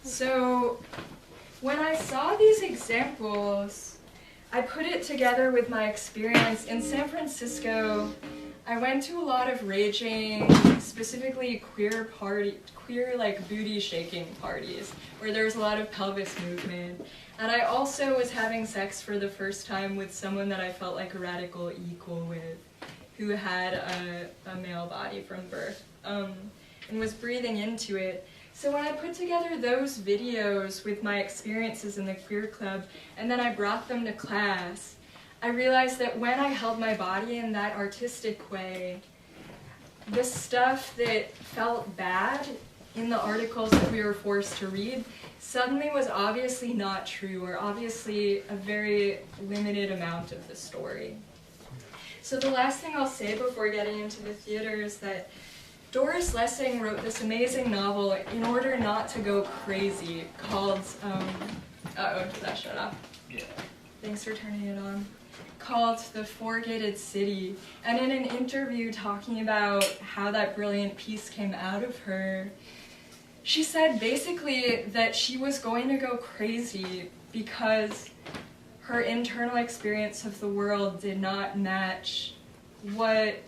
So when I saw these examples, I put it together with my experience in San Francisco. I went to a lot of raging, specifically queer like booty shaking parties, where there's a lot of pelvis movement. And I also was having sex for the first time with someone that I felt like a radical equal with, who had a male body from birth, and was breathing into it. So when I put together those videos with my experiences in the queer club, and then I brought them to class, I realized that when I held my body in that artistic way, the stuff that felt bad in the articles that we were forced to read suddenly was obviously not true, or obviously a very limited amount of the story. So the last thing I'll say before getting into the theater is that Doris Lessing wrote this amazing novel in order not to go crazy called, did that shut off? Yeah. Thanks for turning it on. Called The Four-Gated City. And in an interview talking about how that brilliant piece came out of her, she said basically that she was going to go crazy because her internal experience of the world did not match what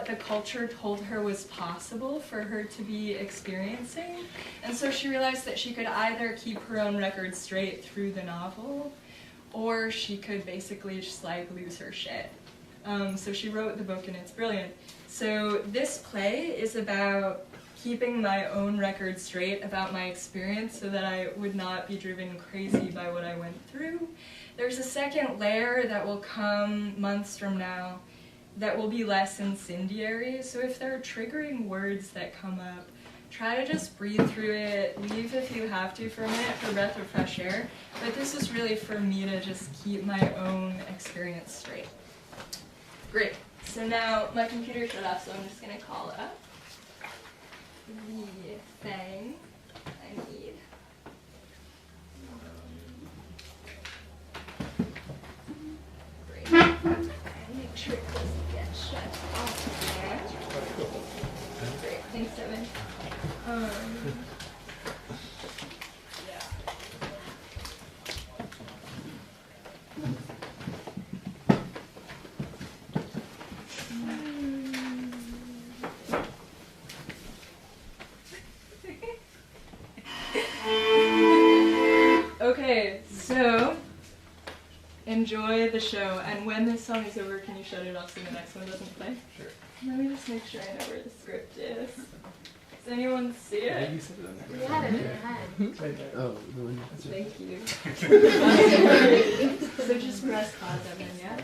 the culture told her was possible for her to be experiencing. And so she realized that she could either keep her own record straight through the novel, or she could basically just like lose her shit. So she wrote the book, and it's brilliant. So this play is about keeping my own record straight about my experience so that I would not be driven crazy by what I went through. There's a second layer that will come months from now that will be less incendiary. So if there are triggering words that come up, try to just breathe through it, leave if you have to for a minute for a breath of fresh air. But this is really for me to just keep my own experience straight. Great. So now my computer shut off, so I'm just going to call up the thing I need. Great. Make sure it doesn't get shut off there. Great. Thanks, Devin. Okay, so enjoy the show, and when this song is over, can you shut it off so the next one doesn't play? Sure. Let me just make sure I know where the script is. Does anyone see it? You said it on there. You had it in your head. Right there. Oh, the one. Thank you. So just press pause and then, yeah?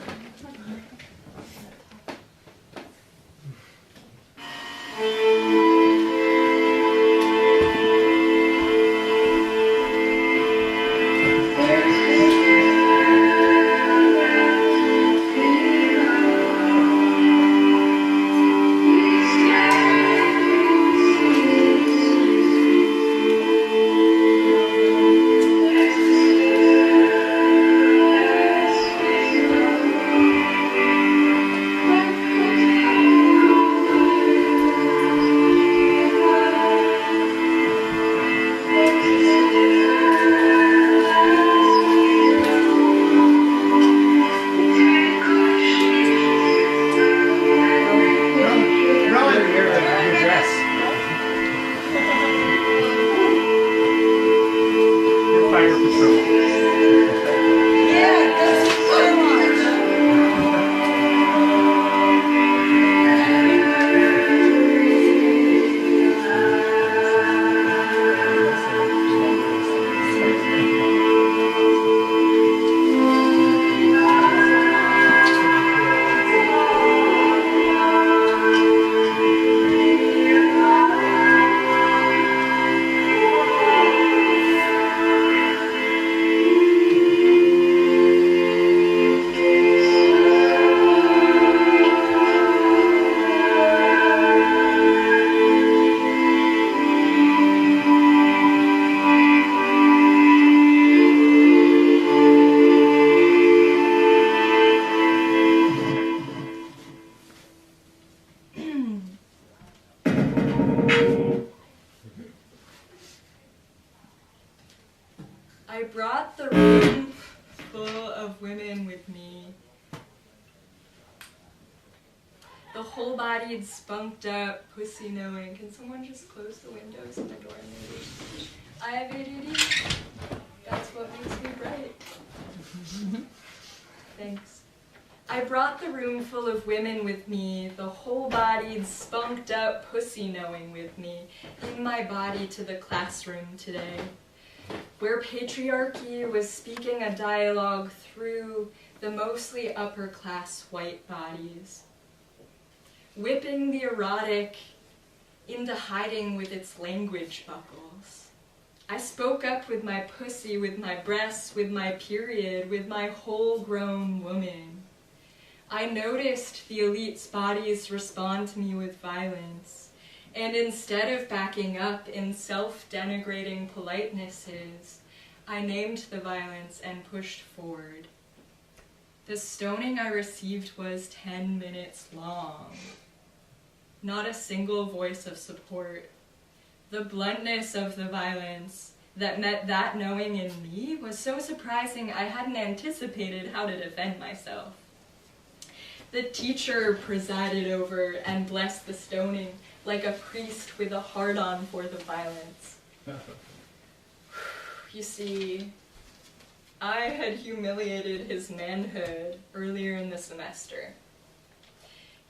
I brought the room full of women with me. The whole-bodied, spunked-up, pussy-knowing. Can someone just close the windows and the door maybe? I have ADD. That's what makes me bright. Thanks. I brought the room full of women with me, the whole-bodied, spunked-up, pussy-knowing with me, in my body to the classroom today, where patriarchy was speaking a dialogue through the mostly upper-class white bodies, whipping the erotic into hiding with its language buckles. I spoke up with my pussy, with my breasts, with my period, with my whole-grown woman. I noticed the elite's bodies respond to me with violence, and instead of backing up in self-denigrating politenesses, I named the violence and pushed forward. The stoning I received was 10 minutes long. Not a single voice of support. The bluntness of the violence that met that knowing in me was so surprising I hadn't anticipated how to defend myself. The teacher presided over and blessed the stoning like a priest with a hard-on for the violence. You see, I had humiliated his manhood earlier in the semester.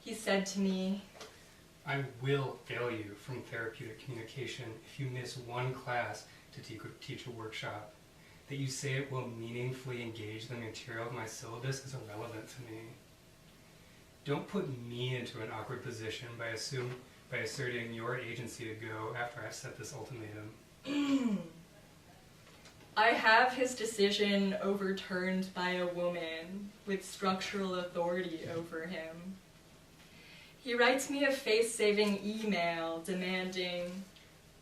He said to me, "I will fail you from therapeutic communication if you miss one class to teach a workshop. That you say it will meaningfully engage the material of my syllabus is irrelevant to me. Don't put me into an awkward position by asserting your agency to go after I've set this ultimatum." I have his decision overturned by a woman with structural authority over him. He writes me a face-saving email demanding,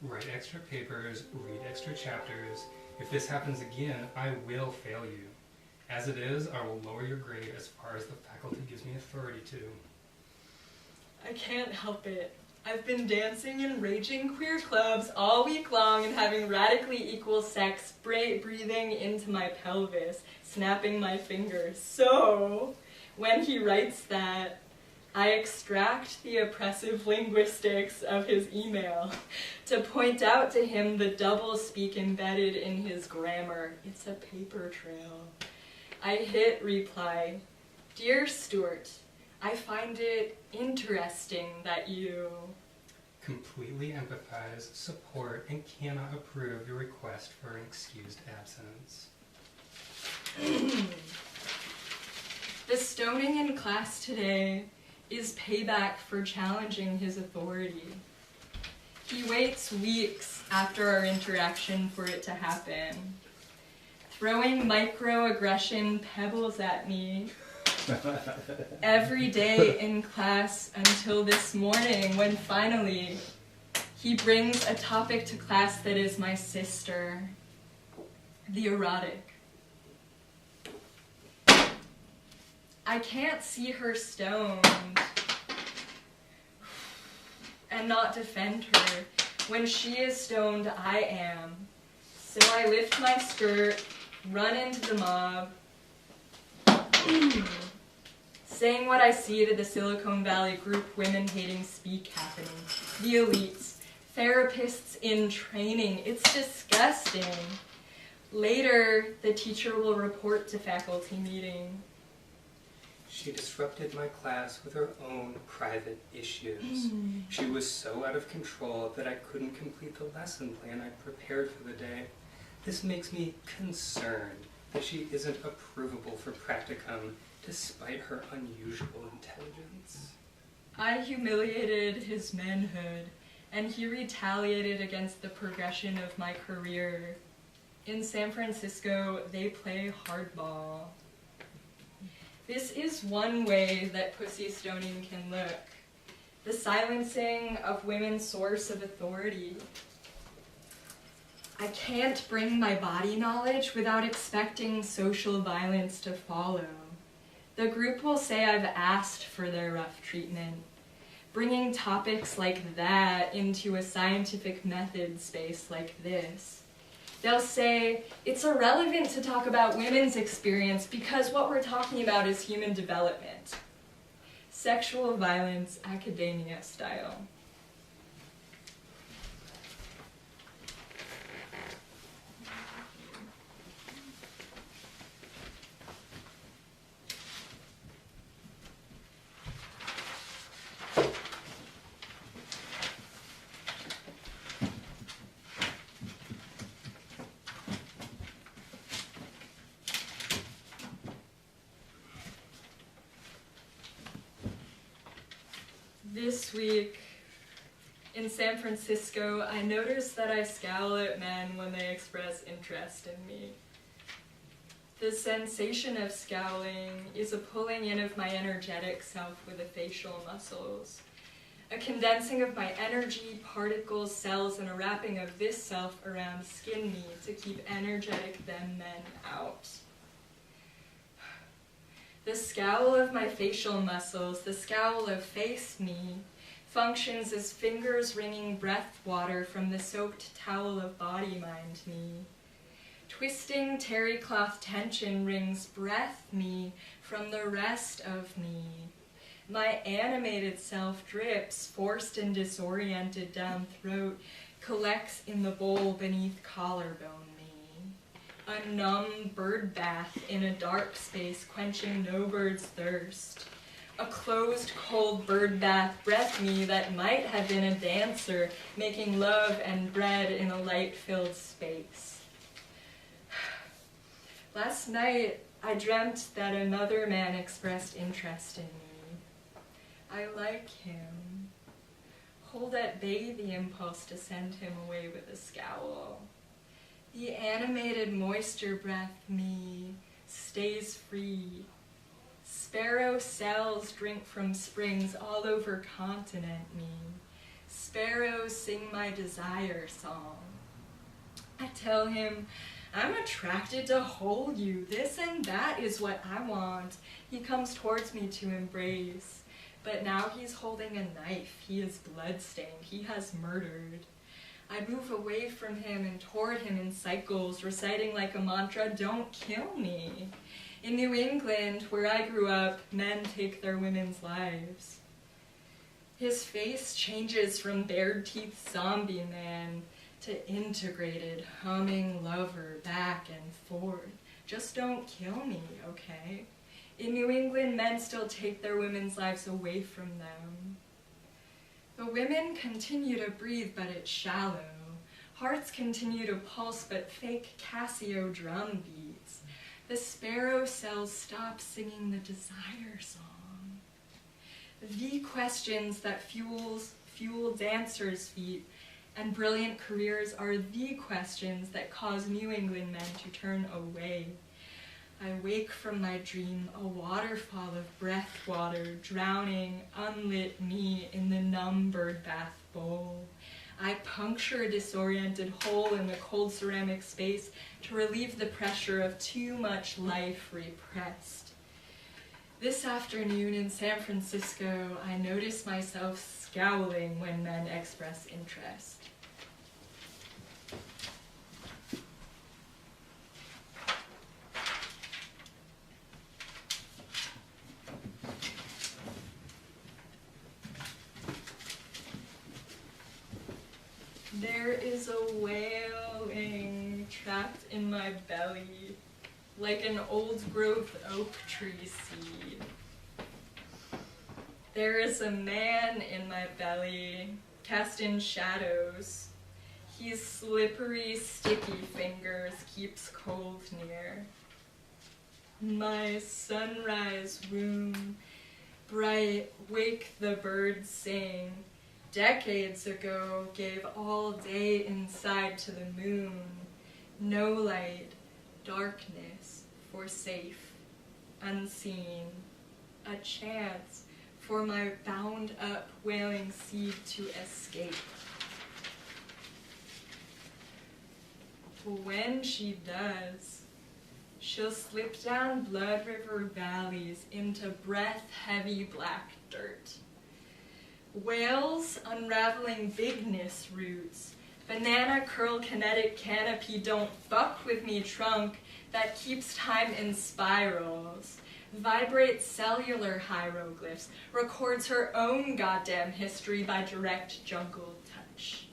"Write extra papers, read extra chapters. If this happens again, I will fail you. As it is, I will lower your grade as far as the faculty gives me authority to." I can't help it. I've been dancing in raging queer clubs all week long and having radically equal sex breathing into my pelvis, snapping my fingers. So, when he writes that, I extract the oppressive linguistics of his email to point out to him the doublespeak embedded in his grammar. It's a paper trail. I hit reply, "Dear Stuart, I find it interesting that you..." "Completely empathize, support, and cannot approve your request for an excused absence." The stoning in class today is payback for challenging his authority. He waits weeks after our interaction for it to happen, throwing microaggression pebbles at me every day in class until this morning when finally he brings a topic to class that is my sister, the erotic. I can't see her stoned and not defend her. When she is stoned, I am. So I lift my skirt, run into the mob, saying what I see to the Silicon Valley group women-hating speak happening. The elites, therapists in training. It's disgusting. Later, the teacher will report to faculty meeting. "She disrupted my class with her own private issues. She was so out of control that I couldn't complete the lesson plan I prepared for the day. This makes me concerned that she isn't approvable for practicum despite her unusual intelligence." I humiliated his manhood, and he retaliated against the progression of my career. In San Francisco, they play hardball. This is one way that pussy stoning can look. The silencing of women's source of authority. I can't bring my body knowledge without expecting social violence to follow. The group will say I've asked for their rough treatment. Bringing topics like that into a scientific method space like this They'll say, it's irrelevant to talk about women's experience because what we're talking about is human development. Sexual violence, academia style. This week in San Francisco, I noticed that I scowl at men when they express interest in me. The sensation of scowling is a pulling in of my energetic self with the facial muscles, a condensing of my energy, particles, cells, and a wrapping of this self around skin me to keep energetic them men out. The scowl of my facial muscles, the scowl of face me, functions as fingers wringing breath water from the soaked towel of body mind me. Twisting terry cloth tension wrings breath me from the rest of me. My animated self drips, forced and disoriented down throat, collects in the bowl beneath collarbone. A numb bird bath in a dark space, quenching no bird's thirst. A closed, cold bird bath breath me that might have been a dancer, making love and bread in a light-filled space. Last night, I dreamt that another man expressed interest in me. I like him. Hold at bay the impulse to send him away with a scowl. The animated moisture breath me stays free. Sparrow cells drink from springs all over continent me. Sparrows sing my desire song. I tell him, I'm attracted to hold you. This and that is what I want. He comes towards me to embrace. But now he's holding a knife. He is bloodstained. He has murdered. I move away from him and toward him in cycles, reciting like a mantra, don't kill me. In New England, where I grew up, men take their women's lives. His face changes from bared teeth zombie man to integrated, humming lover back and forth. Just don't kill me, okay? In New England, men still take their women's lives away from them. The women continue to breathe, but it's shallow. Hearts continue to pulse, but fake Casio drum beats. The sparrow cells stop singing the desire song. The questions that fuel dancers' feet and brilliant careers are the questions that cause New England men to turn away. I wake from my dream, a waterfall of breath water, drowning unlit me in the numb bird bath bowl. I puncture a disoriented hole in the cold ceramic space to relieve the pressure of too much life repressed. This afternoon in San Francisco, I notice myself scowling when men express interest. There is a wailing trapped in my belly, like an old-growth oak tree seed. There is a man in my belly, cast in shadows. His slippery, sticky fingers keeps cold near. My sunrise womb, bright, wake the birds sing. Decades ago, gave all day inside to the moon. No light, darkness, for safe, unseen. A chance for my bound up wailing seed to escape. When she does, she'll slip down Blood River valleys into breath-heavy black dirt. Whales unraveling bigness roots, Banana curl kinetic canopy, don't fuck with me trunk that keeps time in spirals. Vibrates cellular hieroglyphs, records her own goddamn history by direct jungle touch.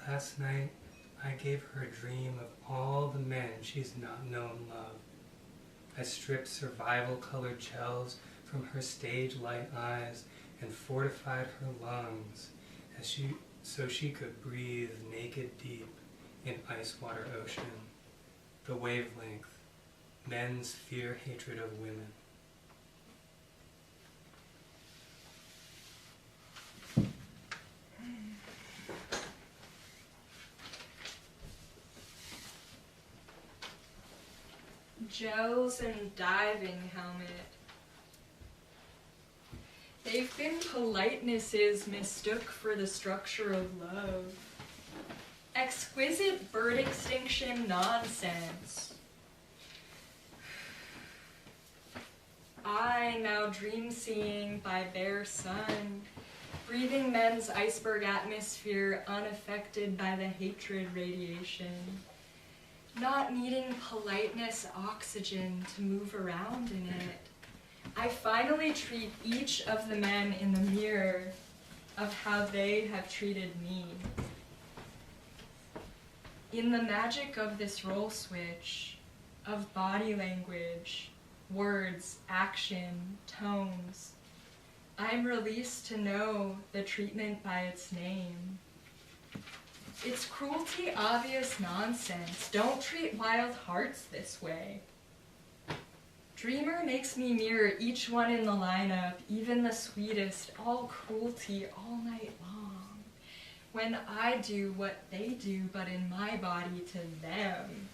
Last night, I gave her a dream of all the men she's not known love. I stripped survival-colored gels from her stage-light eyes and fortified her lungs so she could breathe naked deep in ice-water ocean. The wavelength, men's fear-hatred of women. Gels and diving helmet. They've been politenesses mistook for the structure of love. Exquisite bird extinction nonsense. I now dream seeing by bare sun, breathing men's iceberg atmosphere unaffected by the hatred radiation. Not needing politeness oxygen to move around in it. I finally treat each of the men in the mirror of how they have treated me. In the magic of this role switch, of body language, words, action, tones, I'm released to know the treatment by its name. It's cruelty obvious nonsense. Don't treat wild hearts this way. Dreamer makes me mirror each one in the lineup, even the sweetest, all cruelty all night long. When I do what they do, but in my body to them.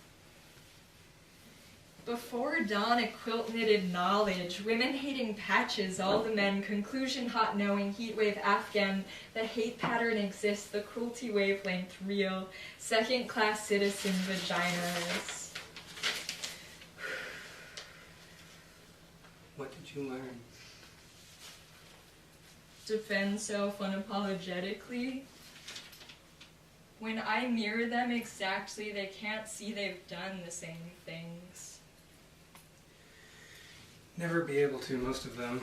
Before dawn a quilt-knitted knowledge, women-hating patches, all the men, conclusion hot knowing, heatwave Afghan, the hate pattern exists, the cruelty wavelength real, second-class citizen vaginas. What did you learn? Defend self unapologetically. When I mirror them exactly, they can't see they've done the same things. Never be able to, most of them.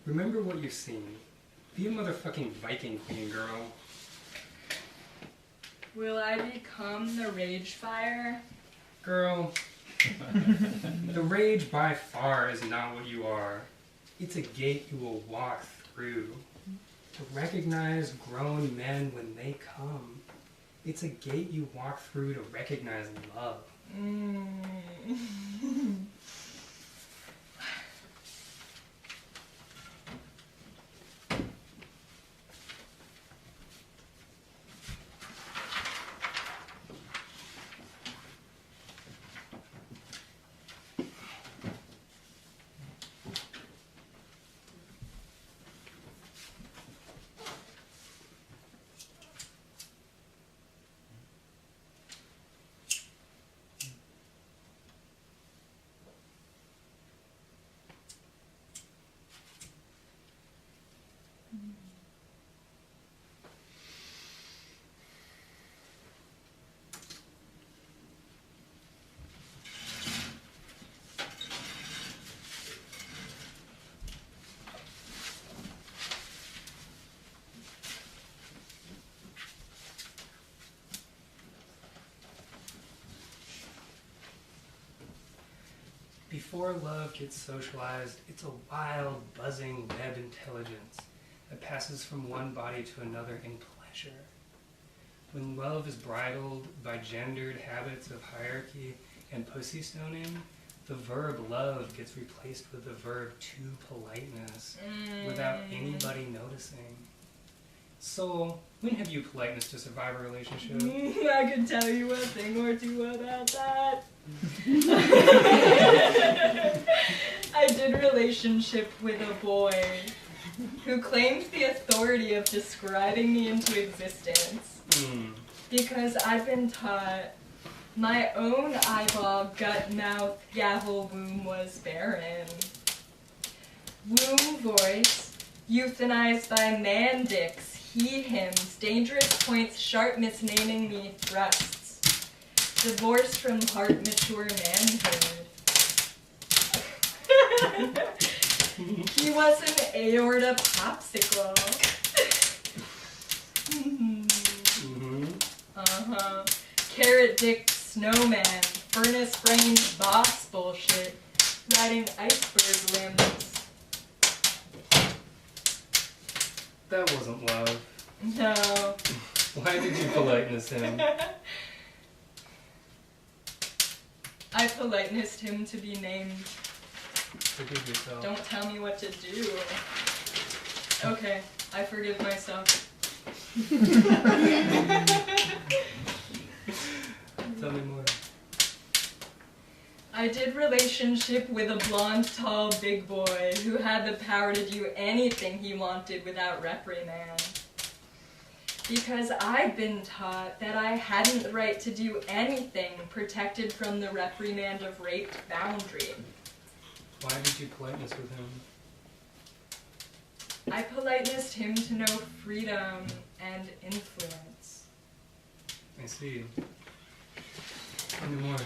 Remember what you've seen. Be a motherfucking Viking queen, girl. Will I become the rage fire? Girl, the rage by far is not what you are. It's a gate you will walk through. To recognize grown men when they come. It's a gate you walk through to recognize love. Before love gets socialized, it's a wild, buzzing web intelligence that passes from one body to another in pleasure. When love is bridled by gendered habits of hierarchy and pussy stoning, the verb love gets replaced with the verb to politeness without anybody noticing. So, when have you politeness to survive a relationship? I can tell you a thing or two about that. I did relationship with a boy who claimed the authority of describing me into existence because I've been taught my own eyeball, gut, mouth, gavel, womb was barren. Womb voice, euthanized by man dicks, he, hims, dangerous points, sharp misnaming me thrusts. Divorced from heart mature manhood. He was an aorta popsicle. Carrot dick snowman, furnace brained boss bullshit, riding iceberg limbs. That wasn't love. No. Why did you politeness him? I politenessed him to be named. Forgive yourself. Don't tell me what to do. Okay, I forgive myself. Tell me more. I did relationship with a blonde, tall, big boy who had the power to do anything he wanted without reprimand. Because I'd been taught that I hadn't the right to do anything protected from the reprimand of raped boundary. Why did you politeness with him? I politenessed him to know freedom and influence. I see. Tell me more.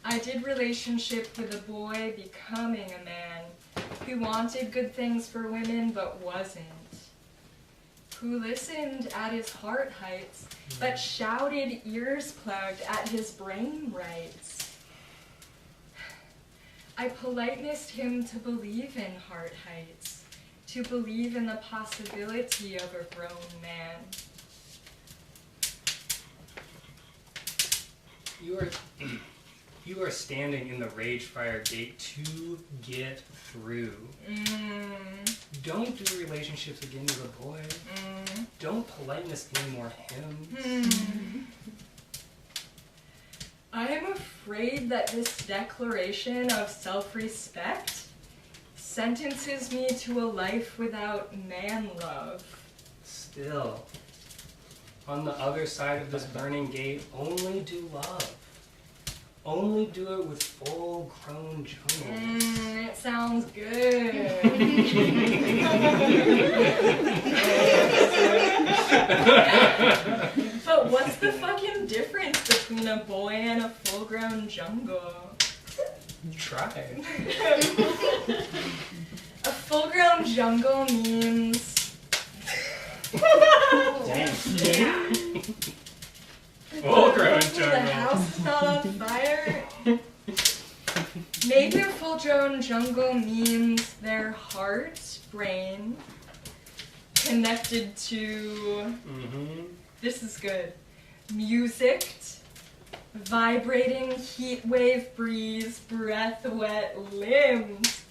I did relationship with a boy becoming a man who wanted good things for women but wasn't. Who listened at his heart heights but shouted ears plugged at his brain rights. I politenessed him to believe in heart heights, to believe in the possibility of a grown man. You are standing in the rage fire gate to get through. Don't do relationships again with a boy. Don't politeness any more hymns. I am afraid that this declaration of self-respect sentences me to a life without man love. Still, on the other side of this burning gate, only do love. Only do it with full-grown jungles. It sounds good. But what's the fucking difference between a boy and a full-grown jungle? Try. A full-grown jungle means... Dang. Full-grown The jungle. house is not on fire. Maybe a full-grown jungle means their heart, brain, connected to, this is good, music, vibrating heat wave breeze, breath wet limbs.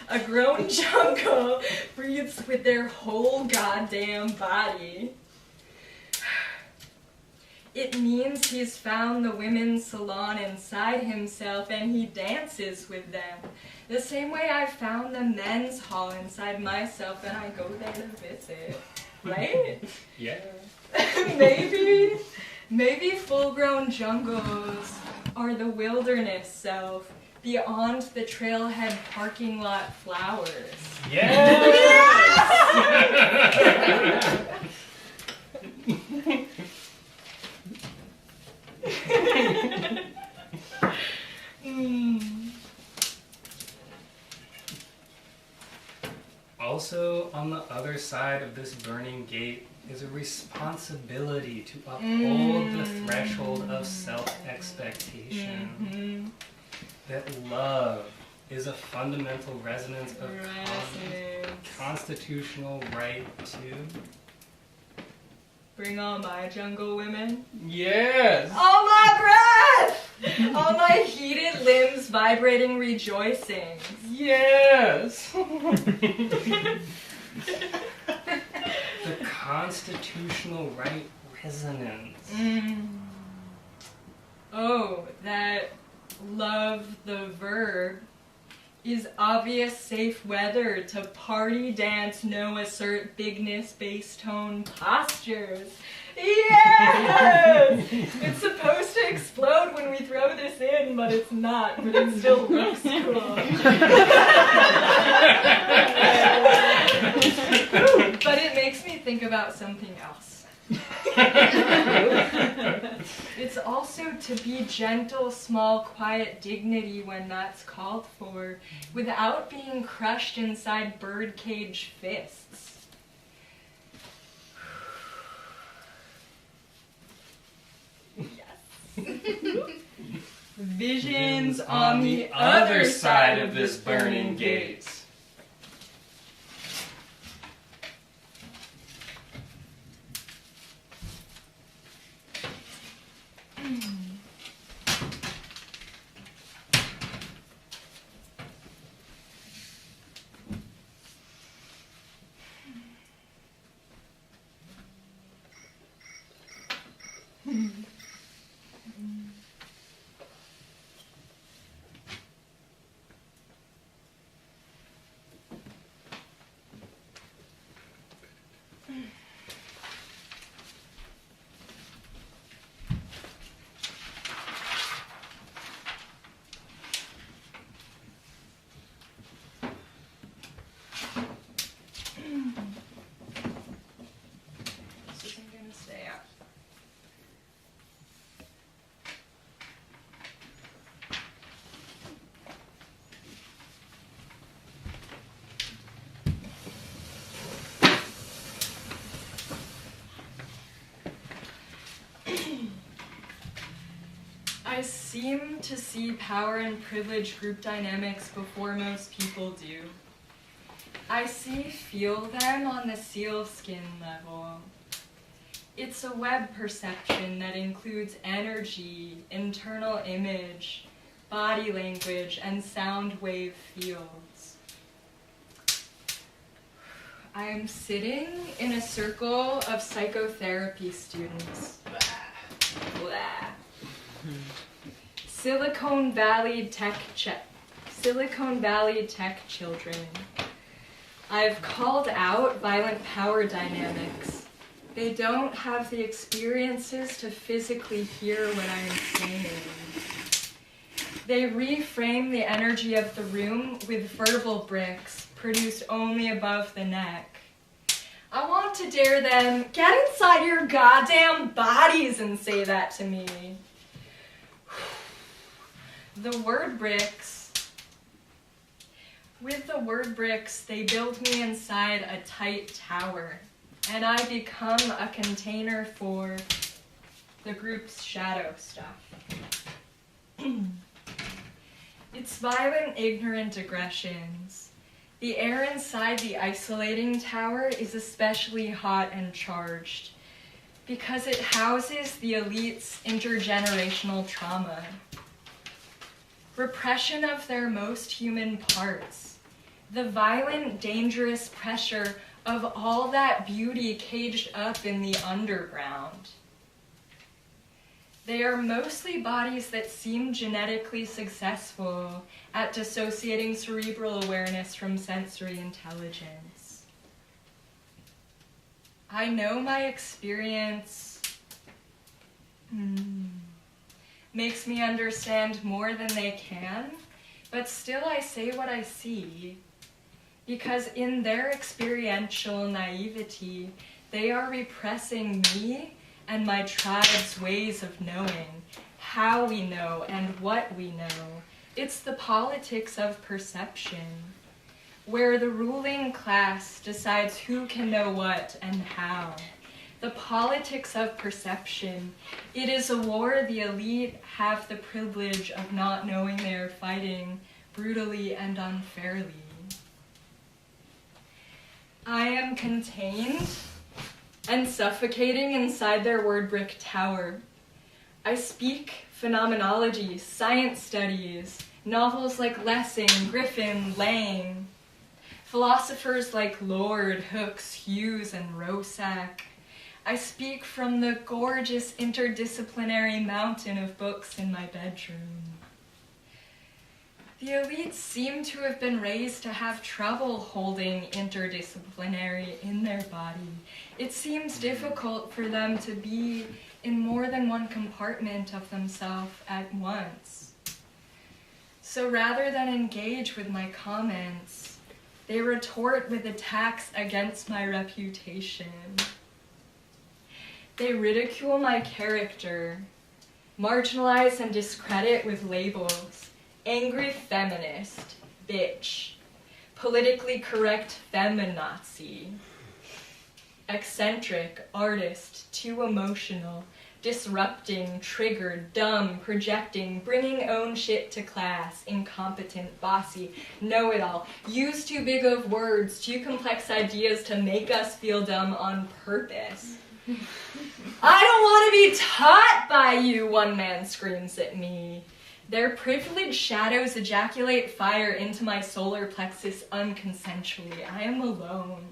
A grown jungle breathes with their whole goddamn body. It means he's found the women's salon inside himself and he dances with them. The same way I found the men's hall inside myself and I go there to visit. Right? Yeah. Maybe full-grown jungles are the wilderness self beyond the trailhead parking lot flowers. Yes! Also, on the other side of this burning gate is a responsibility to uphold the threshold of self-expectation. That love is a fundamental resonance of constitutional right to Bring all my jungle women. Yes! All my breath! All my heated limbs vibrating rejoicing. Yes! The constitutional right resonance. Oh, that love the verb is obvious safe weather to party dance, no assert bigness, bass tone postures. Yes! It's supposed to explode when we throw this in, but it's not, but it still looks cool. But it makes me think about something else. It's also to be gentle, small, quiet dignity when that's called for, without being crushed inside birdcage fists. Yes. Visions on the other side of this burning gate. This isn't gonna stay up. I seem to see power and privilege group dynamics before most people do. I feel them on the sealskin level. It's a web perception that includes energy, internal image, body language, and sound wave fields. I am sitting in a circle of psychotherapy students. Blah. Silicon Valley tech children. I've called out violent power dynamics. They don't have the experiences to physically hear what I'm saying. They reframe the energy of the room with verbal bricks produced only above the neck. I want to dare them, get inside your goddamn bodies and say that to me. The word bricks. With the word bricks, they build me inside a tight tower, and I become a container for the group's shadow stuff. It's violent, ignorant aggressions. The air inside the isolating tower is especially hot and charged because it houses the elite's intergenerational trauma. Repression of their most human parts. The violent, dangerous pressure of all that beauty caged up in the underground. They are mostly bodies that seem genetically successful at dissociating cerebral awareness from sensory intelligence. I know my experience makes me understand more than they can, but still I say what I see. Because in their experiential naivety, they are repressing me and my tribe's ways of knowing, how we know and what we know. It's the politics of perception, where the ruling class decides who can know what and how. The politics of perception. It is a war the elite have the privilege of not knowing they are fighting brutally and unfairly. I am contained and suffocating inside their word brick tower. I speak phenomenology, science studies, novels like Lessing, Griffin, Lang, philosophers like Lord, Hooks, Hughes, and Rosak. I speak from the gorgeous interdisciplinary mountain of books in my bedroom. The elites seem to have been raised to have trouble holding interdisciplinary in their body. It seems difficult for them to be in more than one compartment of themselves at once. So rather than engage with my comments, they retort with attacks against my reputation. They ridicule my character, marginalize and discredit with labels: angry feminist, bitch, politically correct feminazi, eccentric, artist, too emotional, disrupting, triggered, dumb, projecting, bringing own shit to class, incompetent, bossy, know-it-all, use too big of words, too complex ideas to make us feel dumb on purpose. I don't want to be taught by you, one man screams at me. Their privileged shadows ejaculate fire into my solar plexus unconsensually. I am alone.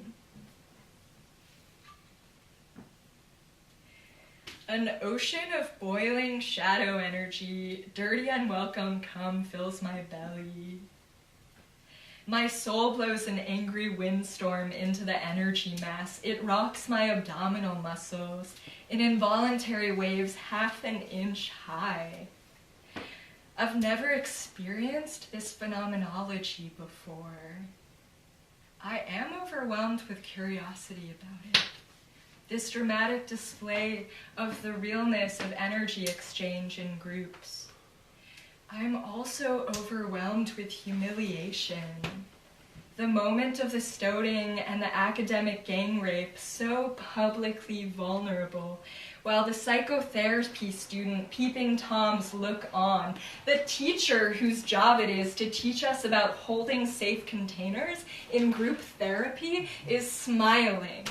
An ocean of boiling shadow energy, dirty unwelcome cum fills my belly. My soul blows an angry windstorm into the energy mass. It rocks my abdominal muscles in involuntary waves half an inch high. I've never experienced this phenomenology before. I am overwhelmed with curiosity about it. This dramatic display of the realness of energy exchange in groups. I'm also overwhelmed with humiliation. The moment of the stoating and the academic gang rape, so publicly vulnerable, while the psychotherapy student peeping toms look on, the teacher whose job it is to teach us about holding safe containers in group therapy is smiling.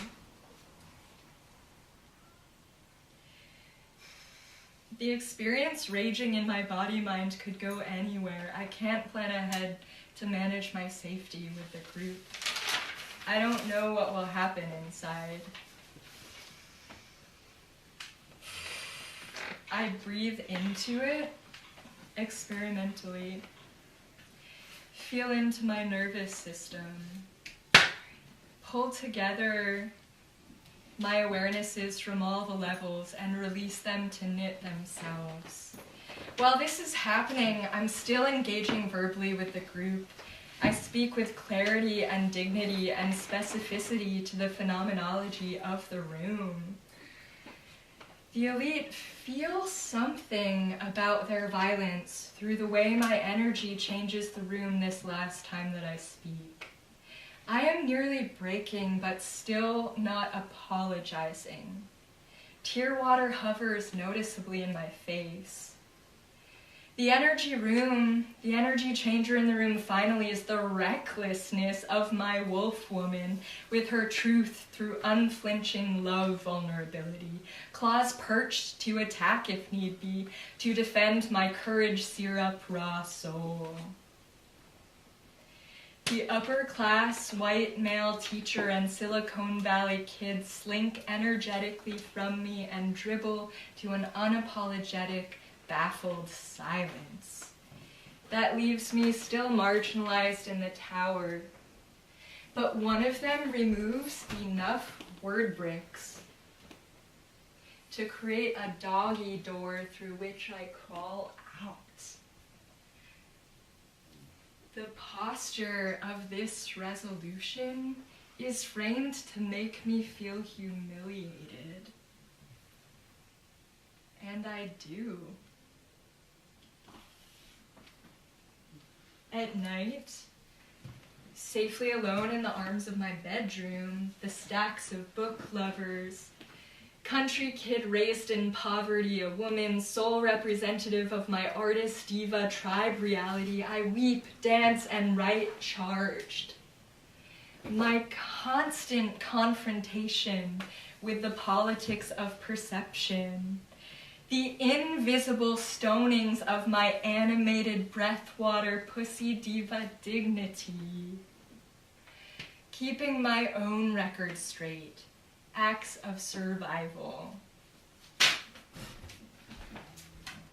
The experience raging in my body-mind could go anywhere. I can't plan ahead to manage my safety with the group. I don't know what will happen inside. I breathe into it experimentally, feel into my nervous system, pull together my awarenesses from all the levels and release them to knit themselves. While this is happening, I'm still engaging verbally with the group. I speak with clarity and dignity and specificity to the phenomenology of the room. The elite feel something about their violence through the way my energy changes the room this last time that I speak. I am nearly breaking, but still not apologizing. Tear water hovers noticeably in my face. The energy changer in the room finally is the recklessness of my wolf woman with her truth through unflinching love vulnerability, claws perched to attack if need be, to defend my courage syrup raw soul. The upper-class white male teacher and Silicon Valley kid slink energetically from me and dribble to an unapologetic, baffled silence. That leaves me still marginalized in the tower. But one of them removes enough word bricks to create a doggy door through which I crawl out. The posture of this resolution is framed to make me feel humiliated. And I do. At night, safely alone in the arms of my bedroom, the stacks of book lovers, country kid raised in poverty, a woman, sole representative of my artist diva tribe reality, I weep, dance, and write charged. My constant confrontation with the politics of perception. The invisible stonings of my animated breathwater pussy diva dignity. Keeping my own record straight, acts of survival.